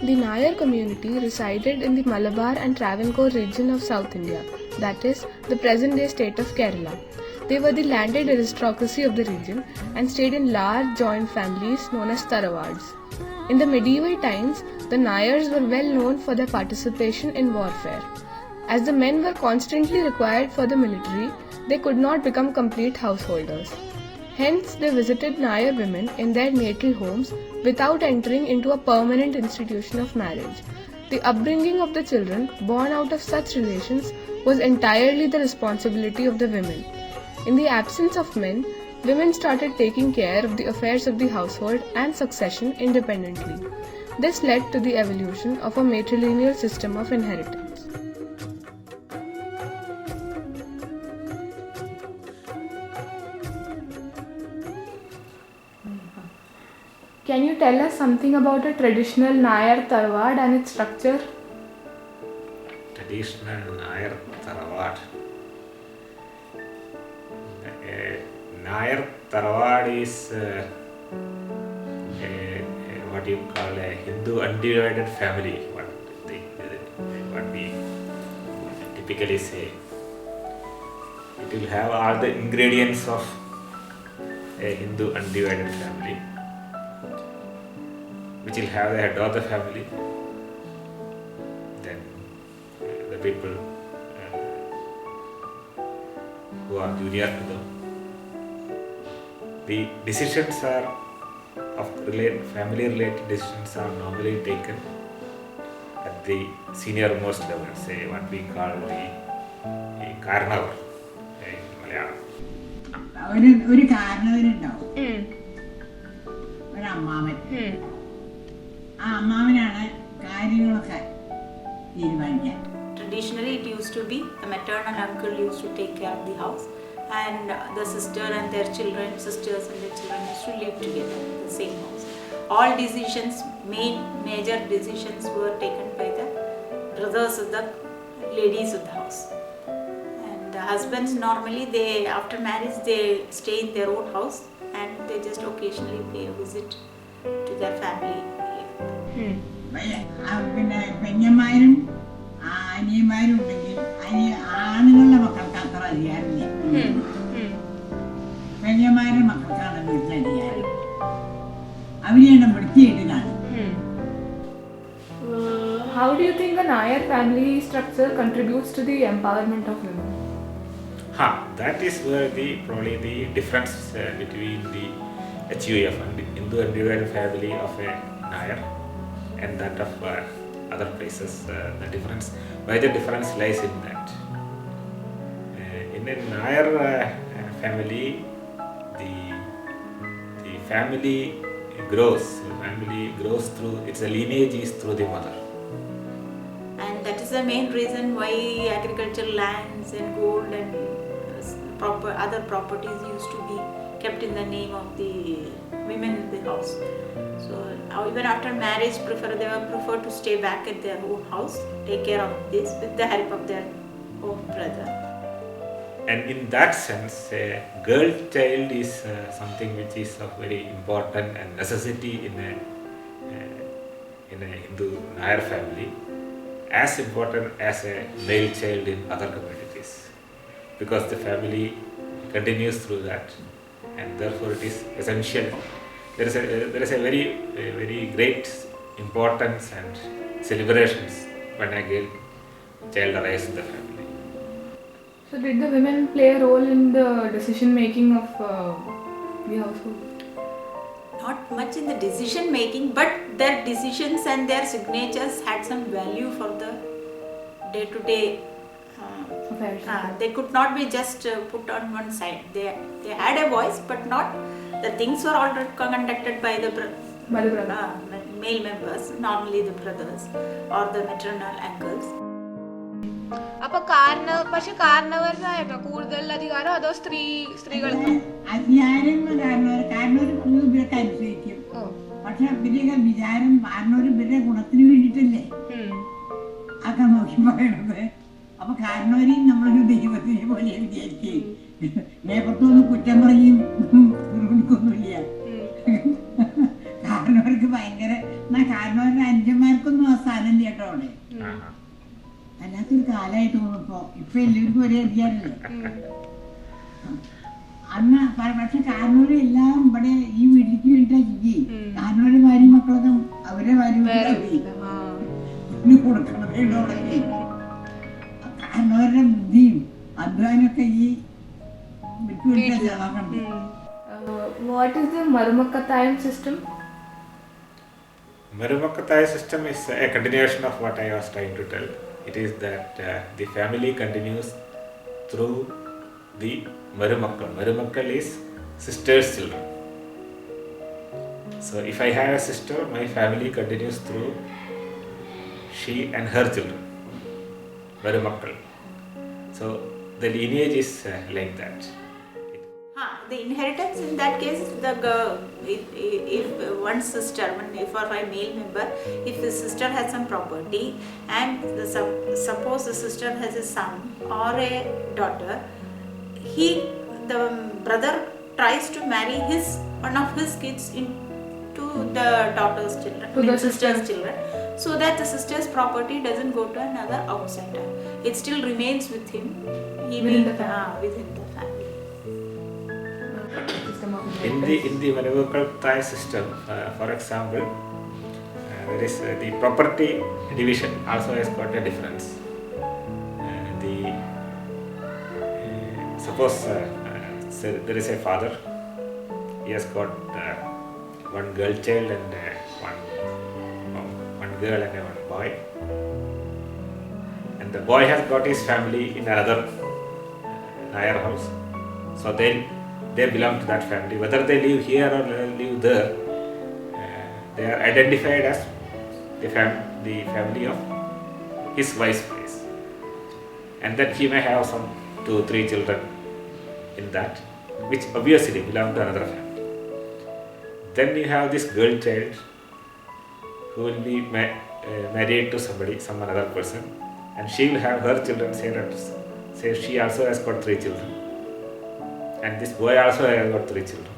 The Nair community resided in the Malabar and Travancore region of South India, that is, the present-day state of Kerala. They were the landed aristocracy of the region and stayed in large joint families known as Tarawads. In the medieval times, the Nairs were well known for their participation in warfare. As the men were constantly required for the military, they could not become complete householders. Hence, they visited Nair women in their natal homes without entering into a permanent institution of marriage. The upbringing of the children born out of such relations was entirely the responsibility of the women. In the absence of men, women started taking care of the affairs of the household and succession independently. This led to the evolution of a matrilineal system of inheritance. Can you tell us something about a traditional Nair Tarwad and its structure? Traditional Nair Tarawad. Nair Tarawad is what you call a Hindu undivided family, what we typically say. It will have all the ingredients of a Hindu undivided family, which will have the head of the family, then the people who are junior to them. The decisions are of family related decisions are normally taken at the senior most level, say what we call the Karnavar in Malayalam. ഒരു കാരണവരുണ്ടാവും, ഒരു അമ്മാവൻ. ആ അമ്മാവനാണ് കാര്യങ്ങളൊക്കെ തീരുമാനിക്കാൻ. Traditionally, it used to be the maternal uncle used to take care of the house, and the sister and their children, sisters and their children used to live together in the same house. All decisions, major decisions were taken by the brothers of the ladies of the house. And the husbands normally, after marriage, they stay in their own house and they just occasionally pay a visit to their family. പിന്നെ പെഞ്ഞന്മാരും അനിയന്മാരും ഉണ്ടെങ്കിൽ ആണുങ്ങളുടെ മക്കൾക്ക് അത്ര അധികാരമില്ല. പെഞ്ഞന്മാരുടെ മക്കൾക്കാണ് വീട്ടിൽ അധികാരം. അവരെയാണ് വൃത്തിയായിട്ട് കാണും. How do you think a Nair family structure contributes to the empowerment of women? That is where probably the difference between the HUF and the Hindu undivided family of a Nair and that of other places. The difference lies in that. In a Nair family, the family grows through its lineage is through the mother. And that is the main reason why agricultural lands and gold and other properties used to be kept in the name of the women in the house. So even after marriage, they were preferred to stay back at their own house, take care of this with the help of their own brother. And in that sense, a girl child is something which is of very important and necessity in a Hindu Nair family, as important as a male child in other communities, because the family continues through that, and therefore it is essential. There is a very great importance and celebrations when a girl child arrives in the family. So did the women play a role in the decision making of the household? Not much in the decision making, but their decisions and their signatures had some value for the day-to-day affairs. They could not be just put on one side. They had a voice, but not the things were all conducted by the male members, normally the brothers or the maternal uncles. അപ്പൊ പക്ഷെ കാരണവരിനായിട്ടോ കൂടുതൽ അധികാരം അതോ സ്ത്രീകൾക്ക്? അധികാരം കാരണവർ ഇവരൊക്കെ അനുസരിക്കും. പക്ഷെ ഇവരുടെ വിചാരം കാരണവർ ഇവരുടെ ഗുണത്തിന് വേണ്ടിയിട്ടല്ലേ അതൊക്കെ നോക്കി പറയണത്. അപ്പൊ കാരണവരെയും നമ്മളൊരു ദൈവത്തിനെ പോലെ വിചാരിക്കുകയും നേപ്പത്തൊന്നും കുറ്റം പറയും നിർമ്മിക്കൊന്നുമില്ല. കാരണവർക്ക് ഭയങ്കര കാരണവരുടെ അനുജന്മാർക്കൊന്നും ഇപ്പൊ എല്ലാവർക്കും ഒരേ അധികാരല്ലേ. അന്ന് പക്ഷെ കാരണവരെ എല്ലാം ഇവിടെ ഈ വീട്ടിലേക്ക് വേണ്ടിട്ടാ ചെയ്യേ. കാരണവരെ ഭാര്യ മക്കളൊക്കെ അവരെ ഭാര്യ കൊടുക്കണതേ ഉള്ളൂ. കാരണവരുടെ ബുദ്ധിയും അധ്വാനമൊക്കെ ഈ വീട്ടിൽ വേണ്ടിട്ടാ ചെലവാക്കണത്. What is the Marumakkatayam system? Marumakkataya system is a continuation of what I was trying to tell. It is that the family continues through the Marumakkal. Marumakkal is sister's children. So if I have a sister, my family continues through she and her children. Marumakkal. So the lineage is like that. The inheritance in that case, the girl, if one sister, if or a male member, if the sister has some property and suppose the sister has a son or a daughter, the brother tries to marry one of his kids into the daughter's children, the sister's children, so that the sister's property doesn't go to another outsider. It still remains with him, within the family. In the Marumakkataya system, for example, there is the property division also has got a difference. Suppose there is a father, he has got one girl child and one girl and one boy, and the boy has got his family in another Nair house. So they belong to that family. Whether they live here or live there, they are identified as the family of his wife's place. And then he may have some 2-3 children in that, which obviously belong to another family. Then you have this girl child who will be married to some other person, and she will have her children. Say she also has got 3 children. And this boy also has got 3 children.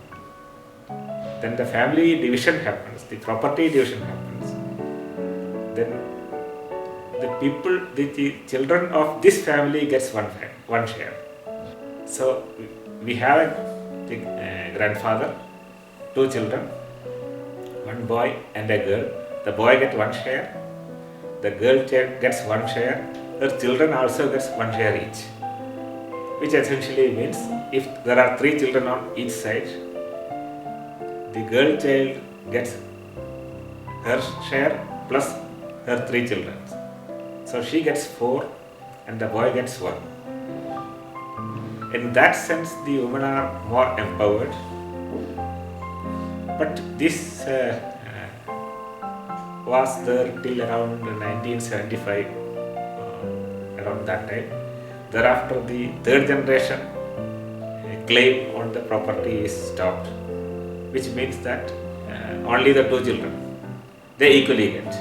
Then the family division happens, the property division happens. Then the children of this family gets one share. So we have a grandfather, 2 children, one boy and a girl. The boy gets 1 share, the girl child gets 1 share, her children also gets 1 share each. Which essentially means if there are 3 children on each side, the girl child gets her share plus her 3 children. So she gets 4 and the boy gets 1. In that sense, the women are more empowered. But this was there till around 1975, around that time. Thereafter, the 3rd generation claim on the property is stopped, which means that only the 2 children, they equally get,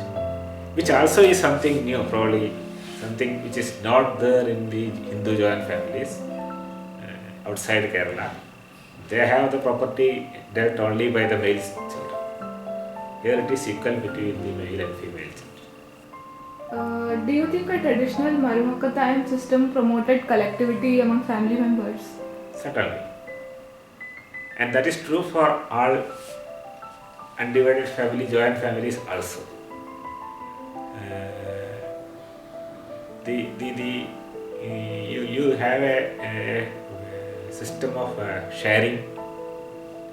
which also is something new, probably something which is not there in the Hindu joint families outside Kerala. They have the property dealt only by the male children. Here it is equal between the male and female children. Do you think a traditional Marumakkatayam system promoted collectivity among family members? Certainly. And that is true for all undivided family, joint families also. You have a system of sharing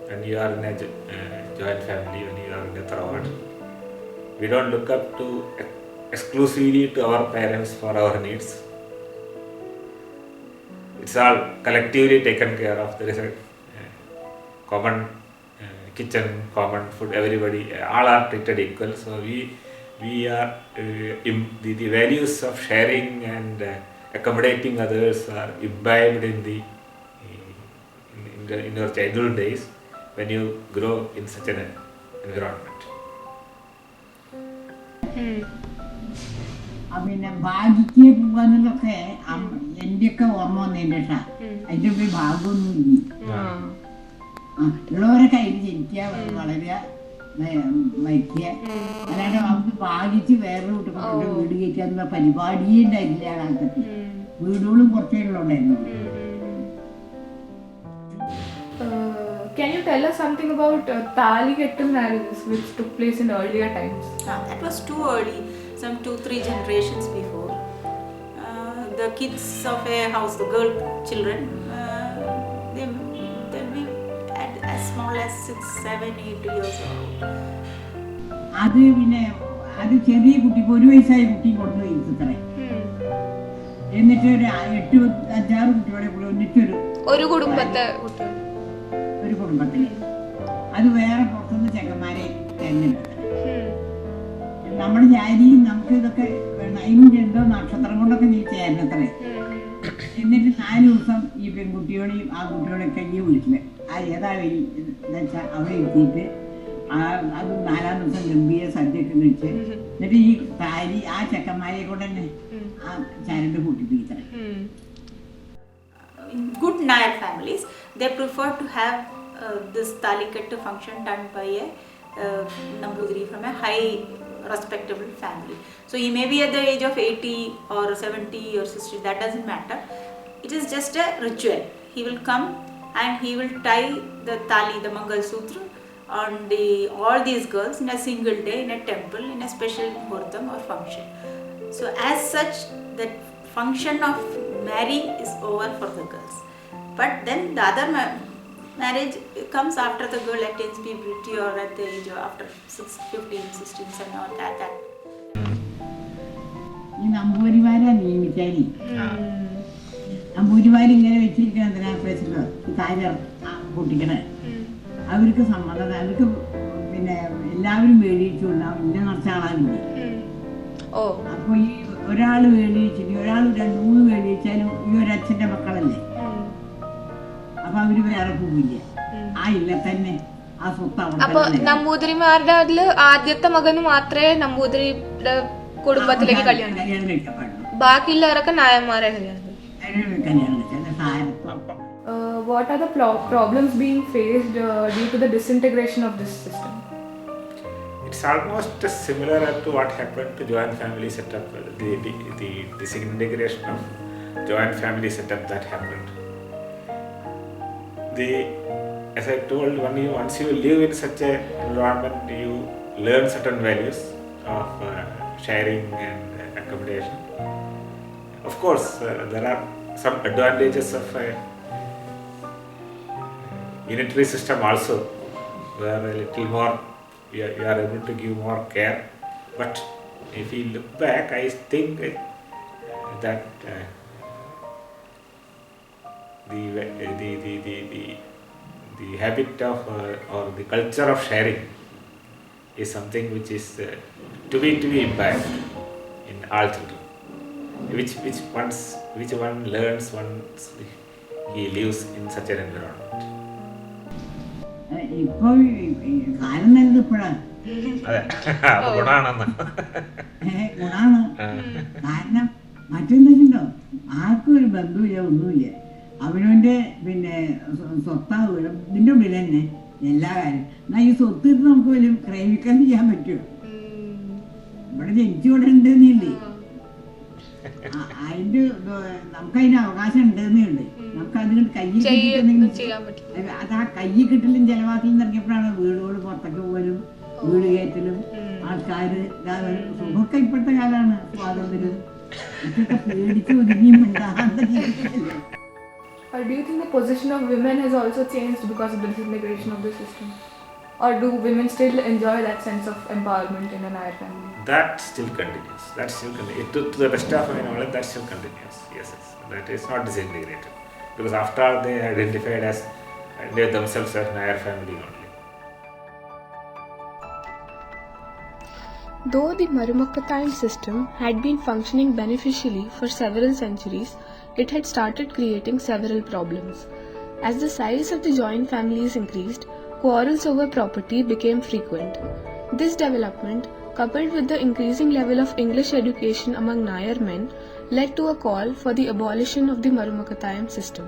when you are in a joint family, when you are in a third. We don't look up to exclusively to our parents for our needs. It's all collectively taken care of. There is a common kitchen, common food, everybody, all are treated equal. So we are the values of sharing and accommodating others are imbibed in your childhood days when you grow in such an environment. പിന്നെ ഭാഗിക്ക് പോവാന്നൊക്കെ എന്റെയൊക്കെ ഓർമ്മ വന്നതിന്റെ അതിന്റെ പോയി ഭാഗമൊന്നുമില്ല. ഉള്ളവരെ കയ്യിൽ ജനിക്കുക, വളരെ വയ്ക്കുക, അല്ലാണ്ട് നമുക്ക് ഭാഗിച്ച് വേറെ വീട്ടിൽ വീട് കയറ്റാനുള്ള പരിപാടിയേ ഉണ്ടായില്ല ആ കാലത്ത്. വീടുകളും കുറച്ചേലുണ്ടായിരുന്നു. Can you tell us something about Talikettu marriages which took place in earlier times? That was too early, some 2-3 generations before. The kids of a house, the girl children, they'll be as small as 6, 7, 8 years old. അത് പിന്നെ അത് ചെറിയ കുട്ടിക്ക് 1 വയസ്സായ കുട്ടി കൊണ്ടുപോയി ഇത്രേ. എന്നിട്ട് ഒരു 8-5 കുട്ടികളെ കൂടെ ഒന്നിച്ചൊരു ഒരു കുടുംബത്തെ ഒരു കുടുംബത്തിൽ അത് വേറെ പുറത്തുനിന്ന് ചെക്കന്മാരെ തെരഞ്ഞെടുത്തത്. നമ്മുടെ ജാതിയും നമുക്ക് ഇതൊക്കെ അതിനും എന്തോ നക്ഷത്രം കൊണ്ടൊക്കെ നീ ചേരണത്രേ. എന്നിട്ട് 4 ദിവസം ഈ പെൺകുട്ടിയോടെയും ആ കുട്ടിയോടെയൊക്കെ ഈ വീട്ടില് ആ ഏതാ എന്ന് വെച്ചാൽ അവിടെ എത്തിയിട്ട് അത് 4-ാം ദിവസം ഗംഭീര സദ്യയൊക്കെ കഴിച്ച് എന്നിട്ട് ഈ താരി ആ ചെക്കന്മാരെ കൊണ്ട് തന്നെ ആ ചരട് കൂട്ടിപ്പിടിത്തറേ. In good Nair families, they prefer to have this Talikettu function done by a Nambudiri from a high respectable family. So he may be at the age of 80 or 70 or 60, that doesn't matter. It is just a ritual. He will come and he will tie the tali, the Mangal Sutra, on all these girls in a single day in a temple in a special muhurtam or function. So as such, that function of marrying is over for the girls. But then the other marriage comes after the girl attains puberty or at the age of after 15, 16 and all that. ഈ നമ്പൂരിമാരാ നിയമിച്ചാരി നമ്പൂരിമാരിങ്ങനെ വെച്ചിരിക്കുന്നതിനനുസരിച്ചിട്ട് താര പൊട്ടിക്കണേ അവർക്ക് സമ്മതം. അവർക്ക് പിന്നെ എല്ലാവരും വേടിച്ചുള്ള ഇന്ന നിറച്ച ആളാണ്. അപ്പൊ ഈ ഒരാൾ വേടിച്ചിട്ട് ഒരാൾ 2-3 വേടിച്ചാലും ഈ ഒരച്ഛൻ്റെ മക്കളല്ലേ. അപ്പൊ അവര് വേറെ പോവില്ല, ആ ഇല്ല തന്നെ ആ സ്വത്ത്. അപ്പൊ നമ്പൂതിരിമാരുടെ അതില് ആദ്യത്തെ മകന് മാത്രമേ നമ്പൂതിരിയുടെ കുടുംബത്തിലേക്ക് കല്യാണം കഴിക്കപ്പാടുള്ളൂ. ബാക്കിയുള്ളവരൊക്കെ നായന്മാരെ കല്യാണം. What are the problems being faced due to the disintegration of this system? It's almost similar to what happened to joint family setup, the disintegration of joint family setup that happened. As I told, once you live in such an environment, you learn certain values of sharing and accommodation. Of course, there are some advantages of a unitary system also, where a little more you are able to give more care. But if you look back, I think that the habit of or the culture of sharing is something which is to be imbibed in all children, which one learns once he lives in such an environment. ഇപ്പൊ കാലം നല്ലത് ഇപ്പോഴാണ്. ഗുണാണ്. കാരണം മറ്റെന്താ വെച്ചിട്ടുണ്ടോ, ആർക്കും ഒരു ബന്ധുവില്ല, ഒന്നുമില്ല. അവനവൻ്റെ പിന്നെ സ്വത്താവുക ഇതിൻ്റെ ഉള്ളിൽ തന്നെ എല്ലാ കാര്യം. എന്നാൽ ഈ സ്വത്ത് നമുക്ക് വലിയ ക്രൈമിക്കാൻ ചെയ്യാൻ പറ്റുമോ? ഇവിടെ ജനിച്ചു കൊടുണ്ടെന്നില്ലേ, അതിൻ്റെ നമുക്കതിന് അവകാശം ഉണ്ടെന്നേ ഉണ്ട്. നമുക്ക് അതിന് കയ്യിൽ കിട്ടിയിട്ടുണ്ടെങ്കിൽ അത് ആ കയ്യിൽ കിട്ടലും ചെലവാക്കലും ഇറങ്ങിയപ്പോഴാണ് വീടുകൾ പുറത്തൊക്കെ പോലും വീട് കയറ്റലും ആൾക്കാർ സുഖമൊക്കെ ഇപ്പോഴത്തെ കാലമാണ്. സ്വാതന്ത്ര്യം ഇതൊക്കെ പേടിച്ച് ഒതുങ്ങിയും ഉണ്ടാകാത്ത രീതിയിലല്ലേ. Do you think the position of women has also changed because of the disintegration of the system? Or do women still enjoy that sense of empowerment in a Nair family? That still continues. To the best of my knowledge, that still continues. Yes. That is not disintegrated. Because after all, they identified as they themselves as Nair family only. Though the Marumakkatayam system had been functioning beneficially for several centuries, it had started creating several problems. As the size of the joint families increased, quarrels over property became frequent. This development, coupled with the increasing level of English education among Nair men, led to a call for the abolition of the Marumakkatayam system.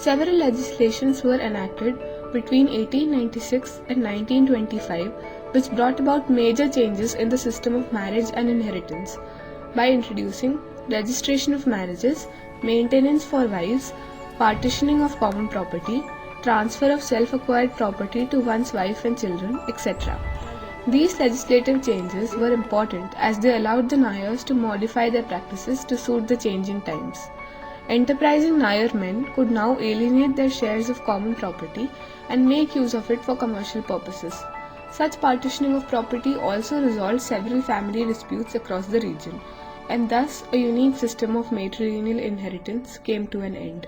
Several legislations were enacted between 1896 and 1925, which brought about major changes in the system of marriage and inheritance by introducing registration of marriages, maintenance for wives, partitioning of common property, transfer of self-acquired property to one's wife and children, etc. These legislative changes were important as they allowed the Nairs to modify their practices to suit the changing times. Enterprising Nair men could now alienate their shares of common property and make use of it for commercial purposes. Such partitioning of property also resolved several family disputes across the region, and thus a unique system of matrilineal inheritance came to an end.